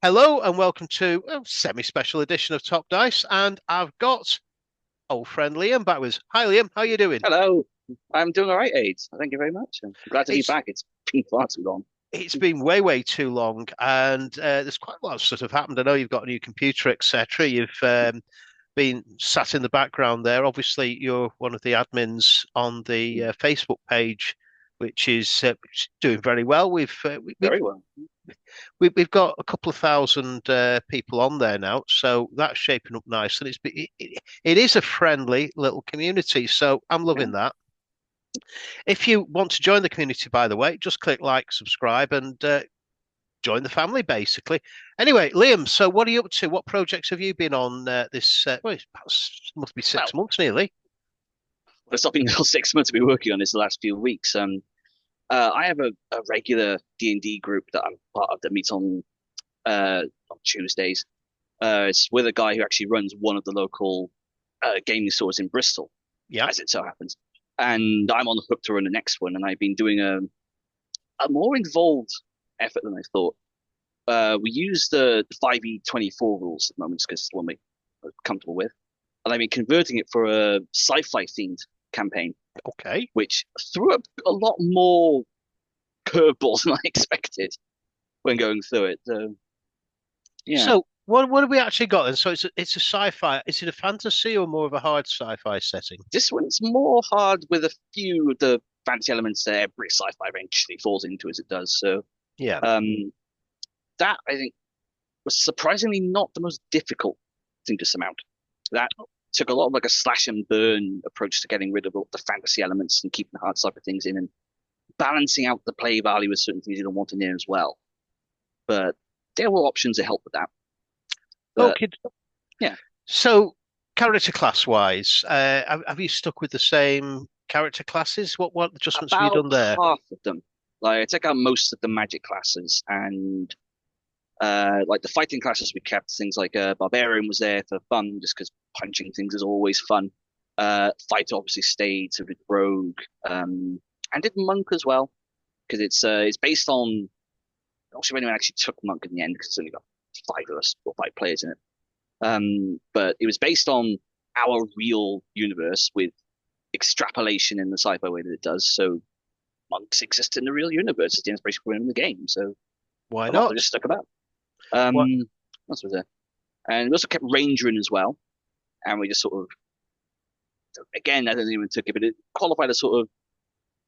Hello and welcome to a semi-special edition of Top Dice, and I've got old friend Liam back with us. Hi Liam, how you doing? Hello, I'm doing all right, Aids. Thank you very much. I'm glad to be It's back. It's been far too long. it's been way too long, and there's quite a lot of stuff have happened. I know you've got a new computer, etc. You've been sat in the background there. Obviously, you're one of the admins on the Facebook page, which is doing very well. Very well. We've got a couple of thousand people on there now, so that's shaping up nice, and it is a friendly little community. So I'm Yeah. loving that. If you want to join the community, by the way, just click like, subscribe, and join the family, basically. Anyway, Liam, so what are you up to? What projects have you been on this? Well, must be Well, 6 months nearly. it's not been 6 months to be working on this the last few weeks. I have a regular D&D group that I'm part of that meets on Tuesdays. It's with a guy who actually runs one of the local gaming stores in Bristol, Yeah. as it so happens. And I'm on the hook to run the next one, and I've been doing a more involved effort than I thought. We use the 5e24 rules at the moment because it's the one we're comfortable with. And I've been converting it for a sci-fi themed campaign, Okay. which threw up a lot more curveballs than I expected when going through it. So, yeah, So what have we actually got then? So it's a sci-fi. Is it a fantasy or more of a hard sci-fi setting? this one's more hard with a few of the fancy elements that every sci-fi eventually falls into as it does. So, Yeah. um, that I think was surprisingly not the most difficult thing to surmount. That took a lot of like a slash and burn approach to getting rid of all the fantasy elements and keeping the hard side of things in and balancing out the play value with certain things you don't want in there as well. But there were options to help with that. But Okay. yeah, So, character class wise, have you stuck with the same character classes? What adjustments have you about done there? half of them. Like I took out most of the magic classes and like the fighting classes we kept things like barbarian was there for fun just because punching things is always fun. Fighter obviously stayed, so did rogue, and did monk as well because it's based on. I'm not sure if anyone actually took monk in the end because it's only got five of us or five players in it. But it was based on our real universe with extrapolation in the sci-fi way that it does. So monks exist in the real universe as the inspiration for in the game. So Why a lot of it not? just stuck about. What? What was there? And we also kept Ranger in as well. And we just sort of, again, I don't even took it, but it qualified as sort of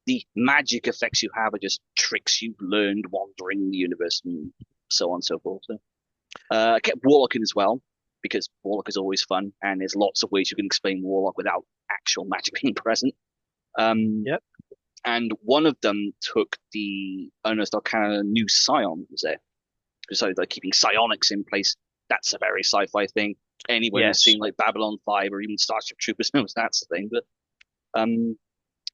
the magic effects you have are just tricks you've learned wandering the universe and so on and so forth. So I kept Warlock in as well because Warlock is always fun, and there's lots of ways you can explain Warlock without actual magic being present. Um, Yep. and one of them took the Unearthed Arcana new Scion was there. So like keeping psionics in place, that's a very sci-fi thing. Anyone who's Yes. seen like Babylon 5 or even Starship Troopers knows that's the thing. But um,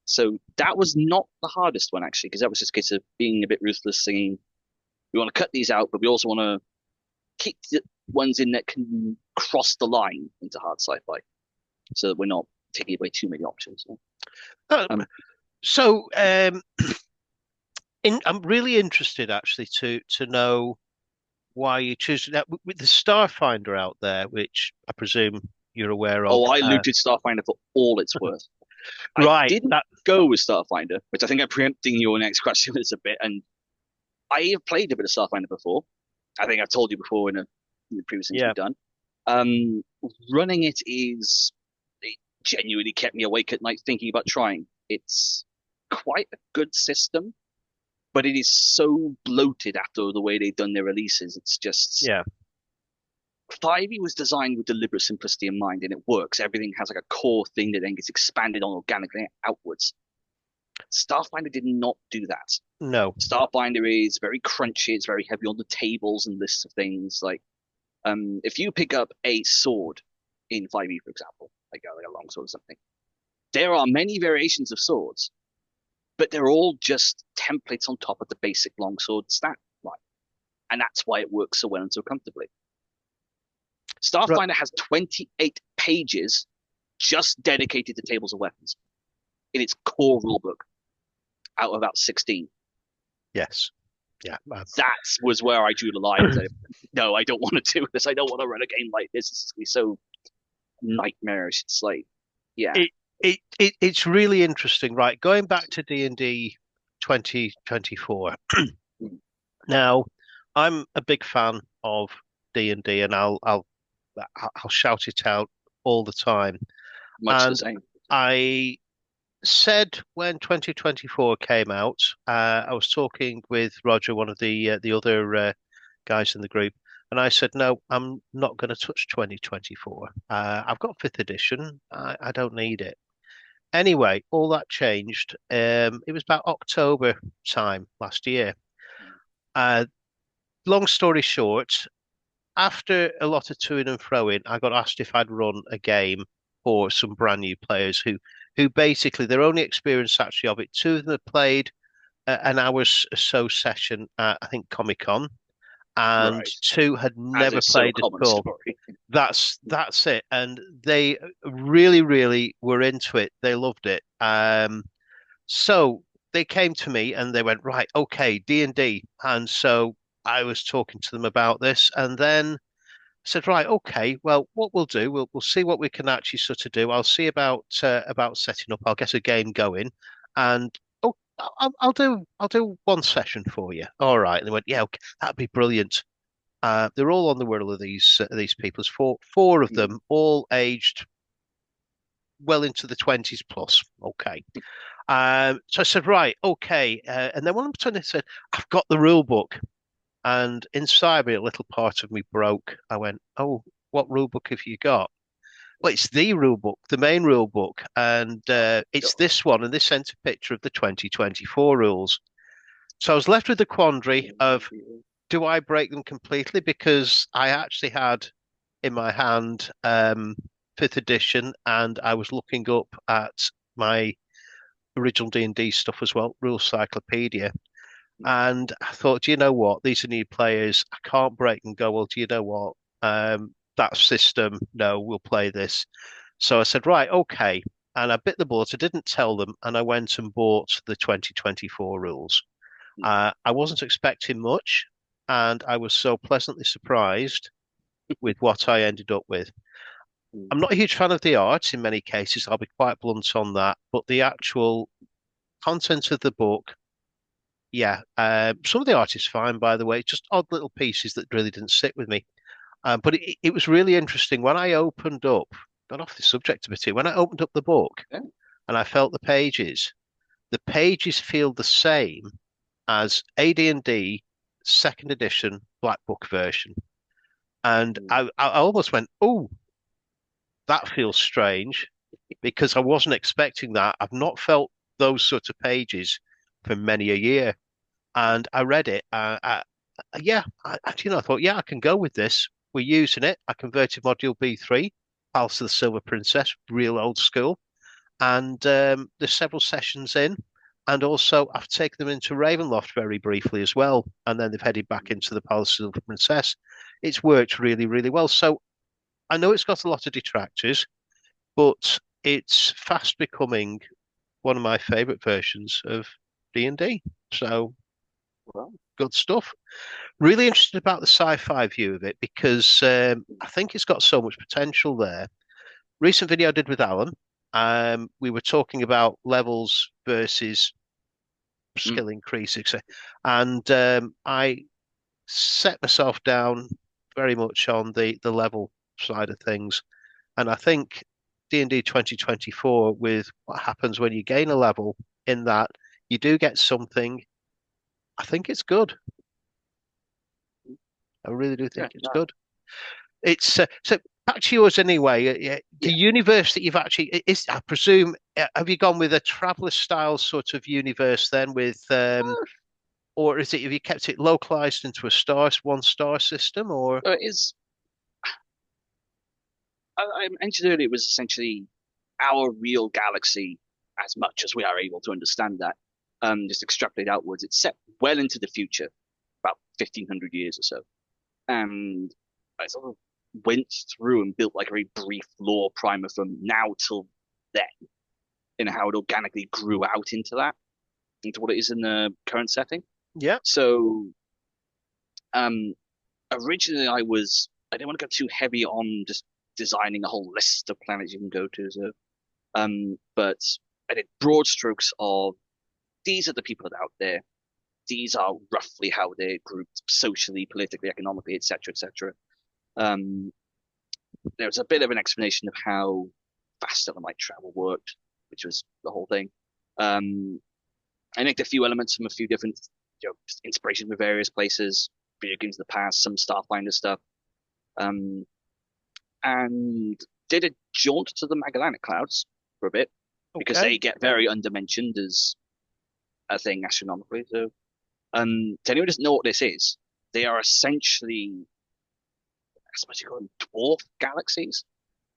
so that was not the hardest one actually, because that was just a case of being a bit ruthless, saying we want to cut these out, but we also want to keep the ones in that can cross the line into hard sci-fi, so that we're not taking away too many options. So, Uh, um, so, I'm really interested actually to know why you choose that with the Starfinder out there, which I presume you're aware of. oh, I looted Starfinder for all it's worth. I Right. didn't That. go with Starfinder, which I think I'm preempting your next question is a bit, and I have played a bit of Starfinder before. I think I've told you before in the previous things Yeah. we've done. Um, running it genuinely kept me awake at night thinking about trying. It's quite a good system, but it is so bloated after the way they've done their releases. It's just Yeah. 5e was designed with deliberate simplicity in mind, and it works. Everything has like a core thing that then gets expanded on organically outwards. Starfinder did not do that. No. Starfinder is very crunchy. It's very heavy on the tables and lists of things. Like, if you pick up a sword in 5e, for example, like a long sword or something, there are many variations of swords, but they're all just templates on top of the basic longsword stat line, and that's why it works so well and so comfortably. Right. Starfinder has 28 pages just dedicated to tables of weapons in its core rulebook out of about 16. Yes. Yeah, That was where I drew the line. That no, I don't want to do this. I don't want to run a game like this. It's gonna be so nightmarish. It's like, yeah. it's really interesting, right? Going back to D&D 2024. Mm. Now, I'm a big fan of D&D, and I'll shout it out all the time. Much the And same. I said when 2024 came out, I was talking with Roger, one of the other guys in the group, and I said, no, I'm not going to touch 2024. I've got fifth edition. I don't need it. Anyway, all that changed. It was about October time last year. Uh, Long story short, after a lot of toing and froing, I got asked if I'd run a game for some brand new players who basically their only experience actually of it. Two of them had played an hour's or so session at I think Comic Con, and Right. two had As never is so played at common all. story. That's it, and they really were into it. They loved it. So they came to me and they went, right, okay, D&D. And so I was talking to them about this, and then said, right, okay, well, what we'll do, we'll see what we can actually sort of do. I'll see about setting up. I'll get a game going, and oh, I'll do one session for you. All right. And they went, yeah, okay, that'd be brilliant. They're all on the whirl of these people. There's four of Mm. them, all aged well into the 20s plus. Okay. So I said, right, okay. And then when I'm turning, I said, I've got the rule book. And inside me, a little part of me broke. I went, oh, what rule book have you got? Well, it's the rule book, the main rule book. And it's God. this one. And this sent a picture of the 2024 rules. So I was left with the quandary of, do I break them completely? Because I actually had in my hand fifth edition, and I was looking up at my original D&D stuff as well, Rule Cyclopedia. And I thought, do you know what? These are new players. I can't break and go, well, do you know what? That system, no, we'll play this. So I said, right, okay. And I bit the bullet. I didn't tell them, and I went and bought the 2024 rules. I wasn't expecting much, and I was so pleasantly surprised with what I ended up with. I'm not a huge fan of the art in many cases. I'll be quite blunt on that, but the actual content of the book, yeah. Some of the art is fine, by the way, just odd little pieces that really didn't sit with me. But it was really interesting when I opened up, got off the subject a bit here, when I opened up the book Yeah. and I felt the pages feel the same as AD&D second edition Black Book version. And I almost went, oh, that feels strange because I wasn't expecting that. I've not felt those sort of pages for many a year. And I read it. Yeah, I thought, yeah, I can go with this. We're using it. I converted Module B3, Palace of the Silver Princess, real old school. And there's several sessions in. And also, I've taken them into Ravenloft very briefly as well. And then they've headed back into the Palace of the Silver Princess. It's worked really well. So I know it's got a lot of detractors, but it's fast becoming one of my favorite versions of D&D. So Well, good stuff. Really interested about the sci-fi view of it because I think it's got so much potential there. Recent video I did with Alan, we were talking about levels versus mm, skill increase, etc. And I set myself down very much on the level side of things. And I think D&D 2024, with what happens when you gain a level in that, you do get something. I think it's good. I really do yeah, think it's no, good. It's so back to yours anyway. The yeah. universe that you've actually is, I presume, have you gone with a traveller style sort of universe then with, or is it have you kept it localized into a one star system or? It is. I mentioned earlier it was essentially our real galaxy, as much as we are able to understand that. Just extrapolate outwards. It's set well into the future, about 1,500 years or so. And I sort of went through and built like a very brief lore primer from now till then, and how it organically grew out into that, into what it is in the current setting. Yeah. So Um, Originally, I didn't want to go too heavy on just designing a whole list of planets you can go to. So, but I did broad strokes of these are the people that are out there. These are roughly how they're grouped socially, politically, economically, etc., etc. Um, there was a bit of an explanation of how faster light travel worked, which was the whole thing. Um, I nicked a few elements from a few different, inspiration from various places, video games of the past, some Starfinder stuff, um, and did a jaunt to the Magellanic Clouds for a bit because Okay. they get very undermentioned as a thing astronomically. So, to anyone who doesn't know what this is, they are essentially, I suppose you call them dwarf galaxies.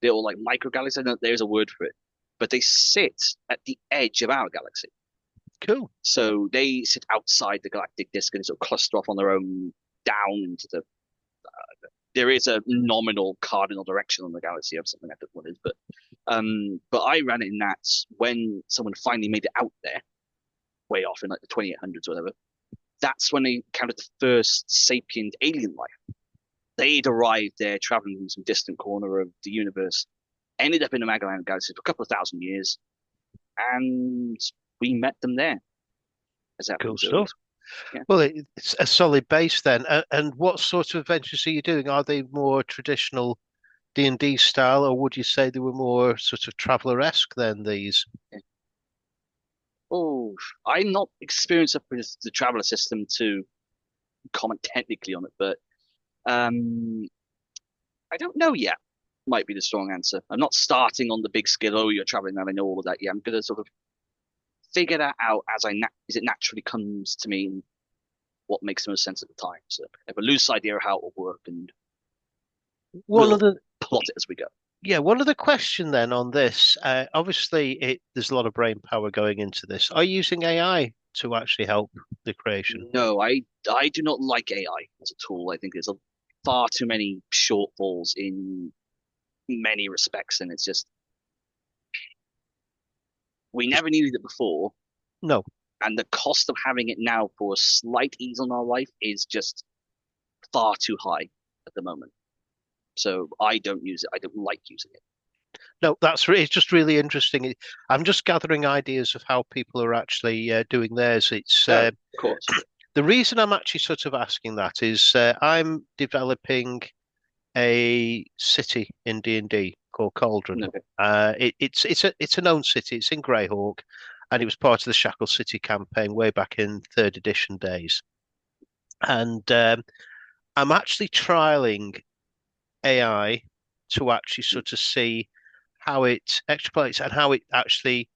They're all like micro galaxies. I know there's a word for it, but they sit at the edge of our galaxy. Cool. So they sit outside the galactic disk and sort of cluster off on their own down into the. There is a nominal cardinal direction on the galaxy of something I don't know what it is, but I ran it in that when someone finally made it out there, way off in like the 2800s or whatever. That's when they encountered the first sapient alien life. They'd arrived there, traveling from some distant corner of the universe, ended up in the Magellan Galaxy for a couple of thousand years, and we met them there, as Cool happens stuff. always. Yeah. Well, it's a solid base then. And what sort of adventures are you doing? Are they more traditional D&D style, or would you say they were more sort of traveller-esque than these? Yeah. Oh, I'm not experienced enough with the traveler system to comment technically on it, but um, I don't know yet. Might be the strong answer. I'm not starting on the big scale. Oh, you're traveling now. I know all of that. Yeah, I'm gonna sort of figure that out as it naturally comes to me and what makes the most sense at the time. So I have a loose idea of how it will work, and One of we'll the plot it as we go. Yeah, one other question then on this. Obviously, there's a lot of brain power going into this. Are you using AI to actually help the creation? No, I do not like AI as a tool. I think there's far too many shortfalls in many respects, and it's just we never needed it before, No. and the cost of having it now for a slight ease on our life is just far too high at the moment. So I don't use it. I don't like using it. No, it's just really interesting. I'm just gathering ideas of how people are actually doing theirs. It's Oh, of course. the reason I'm actually sort of asking that is I'm developing a city in D&D called Cauldron. Okay. It's a known city. It's in Greyhawk, and it was part of the Shackle City campaign way back in third edition days. And I'm actually trialing AI to actually sort of see how it exploits and how it actually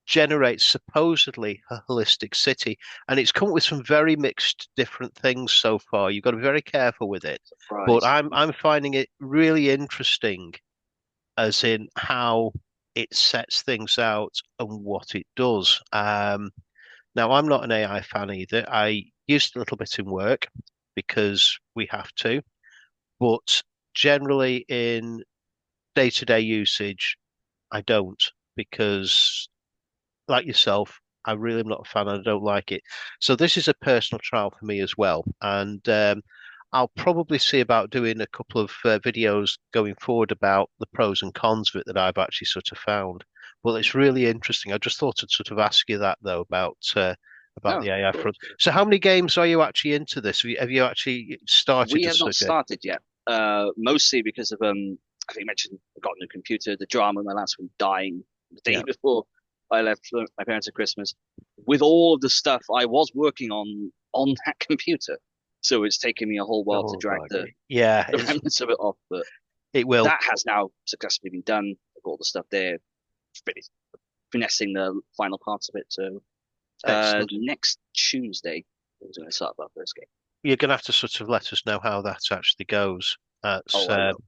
generates supposedly a holistic city. And it's come up with some very mixed different things so far. You've got to be very careful with it. But Surprise. I'm finding it really interesting as in how it sets things out and what it does. Now, I'm not an AI fan either. I used a little bit in work because we have to, but generally in day-to-day usage, I don't because, like yourself, I really am not a fan and I don't like it. So this is a personal trial for me as well, and I'll probably see about doing a couple of videos going forward about the pros and cons of it that I've actually sort of found. Well, it's really interesting. I just thought I'd sort of ask you that though about No, the of AI front. course. So, how many games are you actually into this? Have you actually started We to have not sort of? started yet. Mostly because of I think I mentioned I got a new computer, the drama of my last one dying the day Yeah. before I left my parents at Christmas. With all of the stuff I was working on that computer, so it's taken me a whole while to Oh, drag blimey. Yeah, the remnants of it off. But it will. that has now successfully been done. I've got all the stuff there, finessing the final parts of it. So Excellent. next Tuesday, we're going to start our first game. You're going to have to sort of let us know how that actually goes. Oh, I will.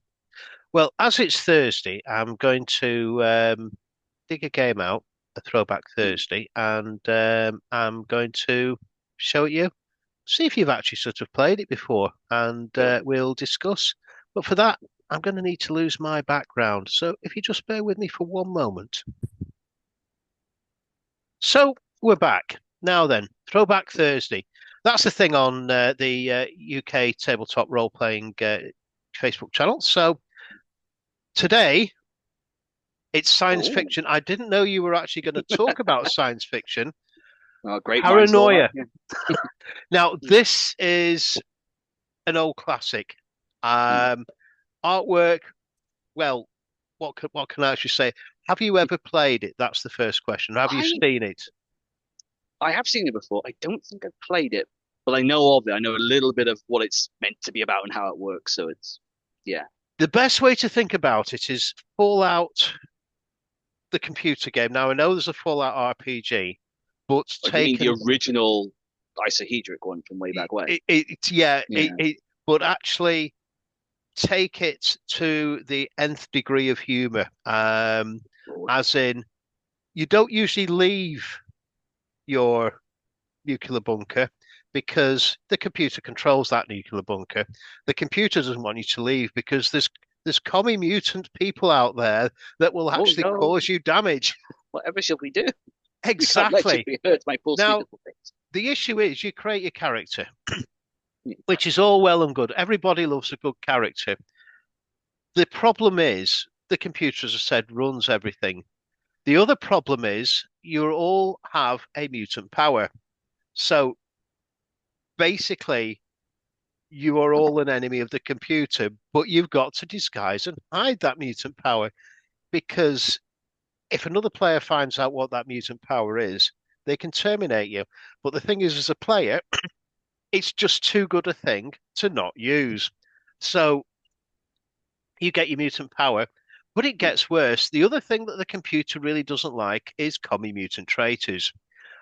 Well, as it's Thursday, I'm going to dig a game out, a Throwback Hmm. Thursday, and I'm going to show it you. See if you've actually sort of played it before, and Cool. we'll discuss. But for that, I'm going to need to lose my background. So if you just bear with me for one moment. So we're back. Now then, Throwback Thursday. that's the thing on the UK tabletop role playing Facebook channel. So today it's science Oh, fiction. I didn't know you were actually going to talk about science fiction. great minds thought alike. Paranoia. Yeah. Now, this is an old classic. Mm. Um, Artwork, well, what can I actually say? Have you ever played it? That's the first question. Have you I seen it? I have seen it before. I don't think I've played it, but I know of it. I know a little bit of what it's meant to be about and how it works. So it's yeah. The best way to think about it is Fallout, the computer game. Now, I know there's a Fallout RPG, but Or do you mean the taken, original isohedric one from way back when? yeah, Yeah. but actually take it to the nth degree of humor. Lord. As in, you don't usually leave your nuclear bunker because the computer controls that nuclear bunker. The computer doesn't want you to leave because there's commie mutant people out there that will Oh actually no. cause you damage. Whatever shall we do? We can't let you Exactly. be hurt by false Now, medical things. the issue is you create your character, Hmm. which is all well and good. Everybody loves a good character. The problem is the computer, as I said, runs everything. The other problem is you all have a mutant power. So basically, you are all an enemy of the computer, but you've got to disguise and hide that mutant power because if another player finds out what that mutant power is, they can terminate you. But the thing is, as a player, it's just too good a thing to not use. So you get your mutant power, but it Hmm. gets worse. The other thing that the computer really doesn't like is commie mutant traitors.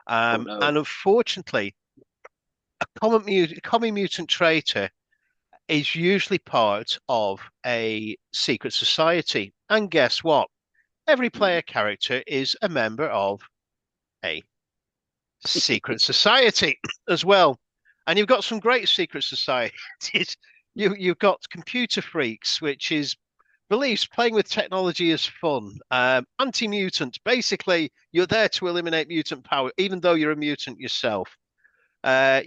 Oh And no. unfortunately, commie mutant traitor is usually part of a secret society. And guess what? Every Hmm. player character is a member of a secret society as well. And you've got some great secret societies. You've got computer freaks, which is believes playing with technology is fun. Anti-mutant, basically, you're there to eliminate mutant power, even though you're a mutant yourself.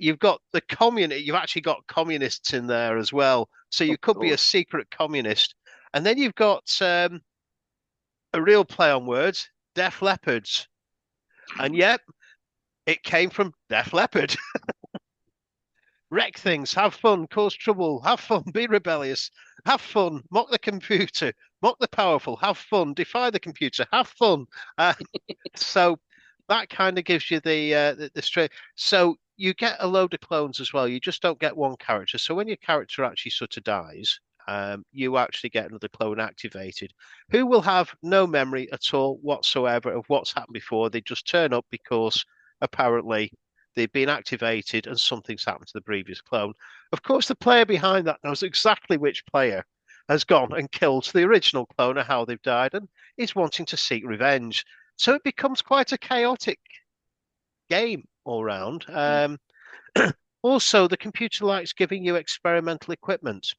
You've got the communist. You've actually got communists in there as well, so you Oh could be a God. secret communist. And then you've got a real play on words, Def Leopards. And yep, it came from Def Leopard. Wreck things, have fun, cause trouble, have fun, be rebellious, have fun, mock the computer, mock the powerful, have fun, defy the computer, have fun. Uh, so that kind of gives you the straight. So you get a load of clones as well. You just don't get one character. So when your character actually sort of dies, you actually get another clone activated, who will have no memory at all whatsoever of what's happened before. They just turn up because apparently they've been activated and something's happened to the previous clone. Of course, the player behind that knows exactly which player has gone and killed the original clone or how they've died and is wanting to seek revenge. So it becomes quite a chaotic game all round. Also, the computer likes giving you experimental equipment.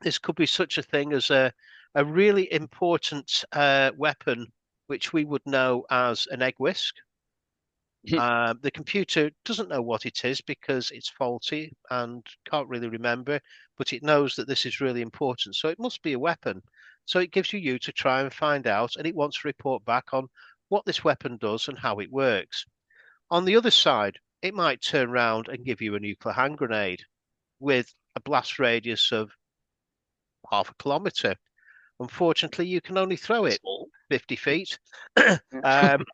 This could be such a thing as a really important weapon, which we would know as an egg whisk. The computer doesn't know what it is because it's faulty and can't really remember, but it knows that this is really important. So it must be a weapon. So it gives you to try and find out, and it wants to report back on what this weapon does and how it works. On the other side, it might turn around and give you a nuclear hand grenade with a blast radius of half a kilometer. Unfortunately, you can only throw it Small. 50 feet. Yeah. um,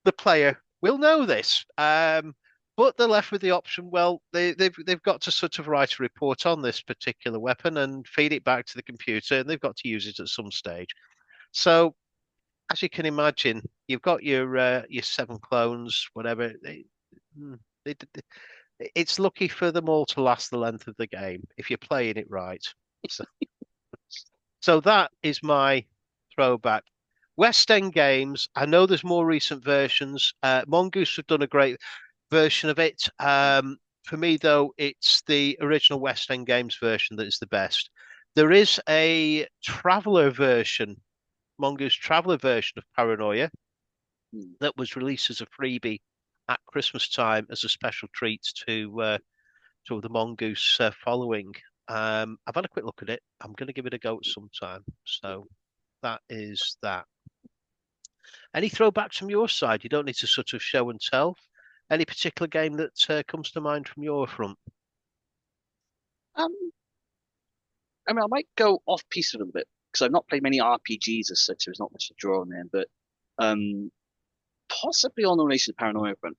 the player will know this. But they're left with the option. Well, they've got to sort of write a report on this particular weapon and feed it back to the computer, and they've got to use it at some stage. So, as you can imagine, you've got your seven clones, whatever. Hmm, they, it's lucky for them all to last the length of the game if you're playing it right. So, so that is my throwback. West End games. I know there's more recent versions. Mongoose have done a great version of it. For me, though, it's the original West End Games version that is the best. There is a Traveller version, Mongoose Traveller version of Paranoia Hmm. that was released as a freebie at Christmas time as a special treat to the Mongoose following. I've had a quick look at it. I'm going to give it a go at some time. So that is that. Any throwbacks from your side? You don't need to sort of show and tell. Any particular game that comes to mind from your front? Um, I mean, I might go off piece a little bit because I've not played many RPGs as such. So there's not much to draw on there, but um, possibly on the Relation to Paranoia front,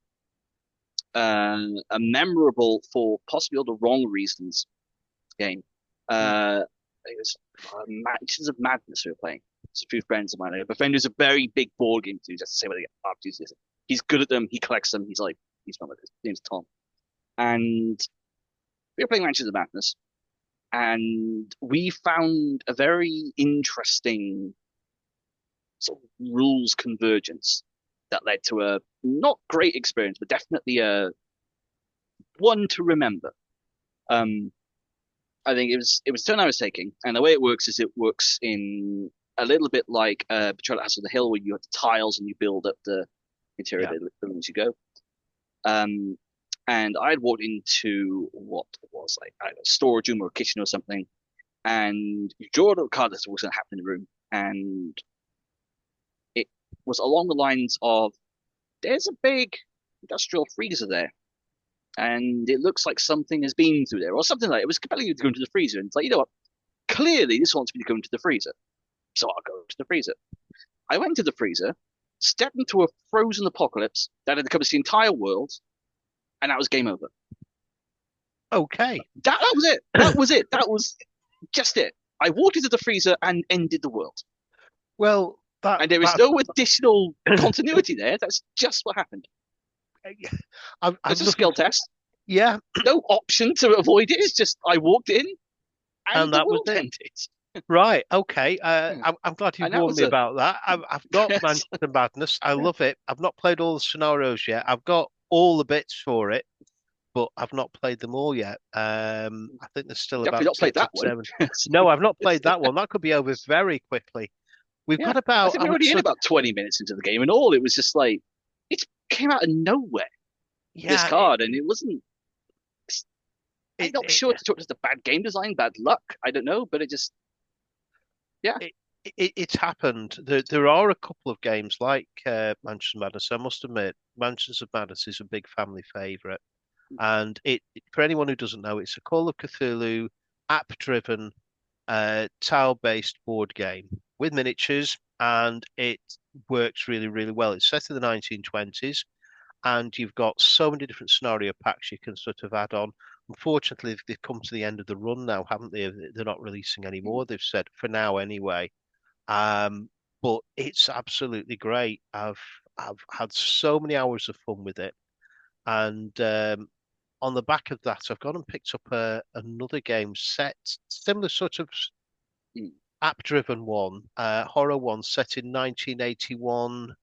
a memorable for possibly all the wrong reasons game. Hmm. It was Mansions of Madness we were playing. It's a few friends of mine. I have a friend who's a very big board game enthusiast. To say what the RPGs is. He's good at them. He collects them. He's one of his name's Tom, and we were playing Mansions of Madness, and we found a very interesting sort of rules convergence that led to a not great experience, but definitely a one to remember. Um, I think it was the turn I was taking, and the way it works is it works in a little bit like Betrayal at House of the Hill, where you have the tiles and you build up the interior Yeah. of the building as you go. Um, and I had walked into what was like either a storage room or a kitchen or something, and you draw a card that's what's going to happen in the room, and it was along the lines of there's a big industrial freezer there, and it looks like something has been through there, or something like it was compelling you to go into the freezer, and it's like, you know what? Clearly, this wants me to go into the freezer, so I'll go to the freezer. I went to the freezer, stepped into a frozen apocalypse that had encompassed the entire world, and that was game over. Okay. That was it. That was it. That was just it. I walked into the freezer and ended the world. Well, that And there is that no additional continuity there. That's just what happened. I've It's a nothing. skill test. Yeah, No option to avoid it. It's just I walked in and and the that was world it. ended. Right. Okay. Yeah. I'm glad you've And that warned was me a about that. I've got yes. Manchester Madness. I love it. I've not played all the scenarios yet. I've got all the bits for it, but I've not played them all yet. I think there's still Definitely about not played six or that one. seven. No, I've not played that one. That could be over very quickly. We've Yeah. got I about, think I we're would already in say, about 20 minutes into the game and all. It was just like it came out of nowhere, this yeah, card, and it wasn't I'm it, not it, sure it's just a bad game design, bad luck. I don't know, but it just yeah. it, it's happened. There are a couple of games like Manchester Madness. I must admit, Manchester Madness is a big family favourite. And for anyone who doesn't know, it's a Call of Cthulhu app-driven, tile-based board game with miniatures, and it works really, really well. It's set in the 1920s, and you've got so many different scenario packs you can sort of add on. Unfortunately, they've come to the end of the run now, haven't they? They're not releasing any more. They've said for now anyway. Um, but it's absolutely great. I've had so many hours of fun with it, and on the back of that, I've gone and picked up another game set, similar sort of Mm. app-driven one, horror one set in 1981,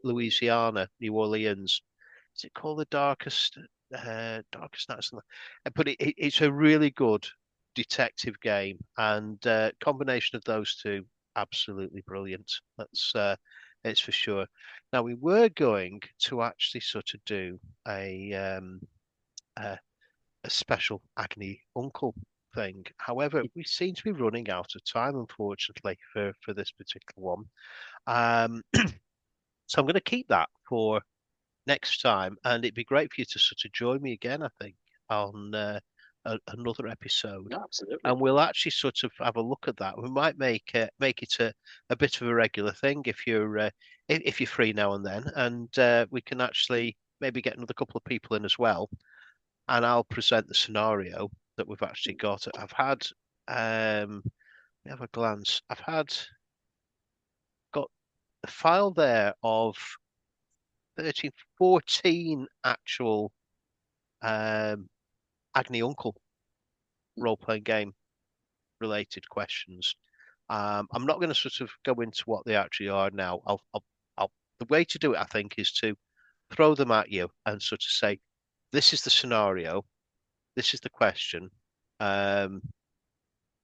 Louisiana, New Orleans. Is it called The Darkest Night? Or something? But it's a really good detective game, and combination of those two, absolutely brilliant. It's for sure. Now we were going to actually sort of do a a special Agni Uncle thing. However, we seem to be running out of time, unfortunately, for this particular one. Um, so I'm going to keep that for next time, and it'd be great for you to sort of join me again, I think, on another episode. No, absolutely. And we'll actually sort of have a look at that. We might make it a bit of a regular thing if you're free now and then, and we can actually maybe get another couple of people in as well, and I'll present the scenario that we've actually got. I've had let me have a glance. Got a file there of 13, 14 actual um Agni Uncle role-playing game related questions. I'm not going to sort of go into what they actually are now. The way to do it, I think, is to throw them at you and sort of say, this is the scenario, this is the question. Um,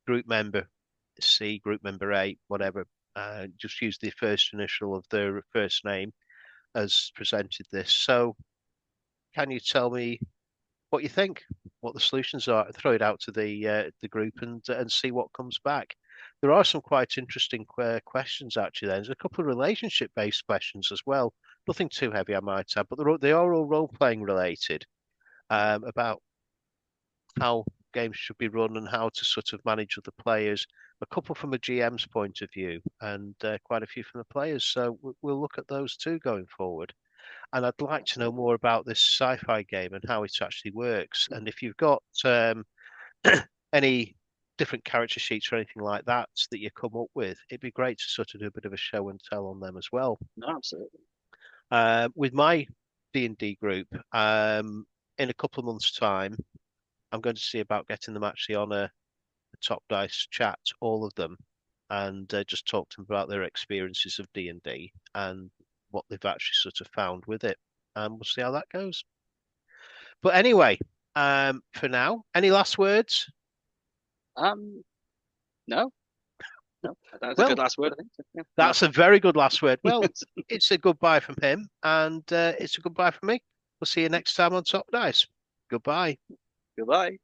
Group member C, group member A, whatever. Just use the first initial of their first name as presented this. So can you tell me what you think, what the solutions are? Throw it out to the group and see what comes back. There are some quite interesting questions actually. There's a couple of relationship based questions as well. Nothing too heavy, I might add, but they are all role playing related about how games should be run and how to sort of manage other players. A couple from a GM's point of view, and quite a few from the players. So we'll look at those too going forward. And I'd like to know Absolutely. more about this sci-fi game and how it actually works. And if you've got any different character sheets or anything like that that you come up with, it'd be great to sort of do a bit of a show and tell on them as well. No, absolutely. With my D&D group, in a couple of months' time, I'm going to see about getting them actually on a top dice chat, all of them, and just talk to them about their experiences of D&D and what they've actually sort of found with it. And we'll see how that goes. But anyway, for now, any last words? Um, no, no, that's a good Well, last word, I think. Yeah, no. that's a very good last word. Well, it's a goodbye from him, and it's a goodbye from me. We'll see you next time on Top Dice. Goodbye. Goodbye.